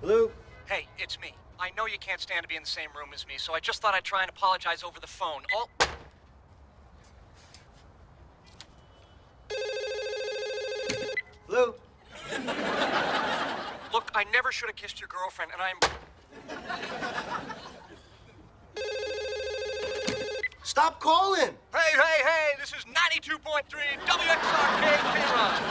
Hello? Hey, it's me. I know you can't stand to be in the same room as me, so I just thought I'd try and apologize over the phone. Oh. Hello? Look, I never should have kissed your girlfriend, and I'm... Stop calling! Hey, this is 92.3 WXRK K-Rock.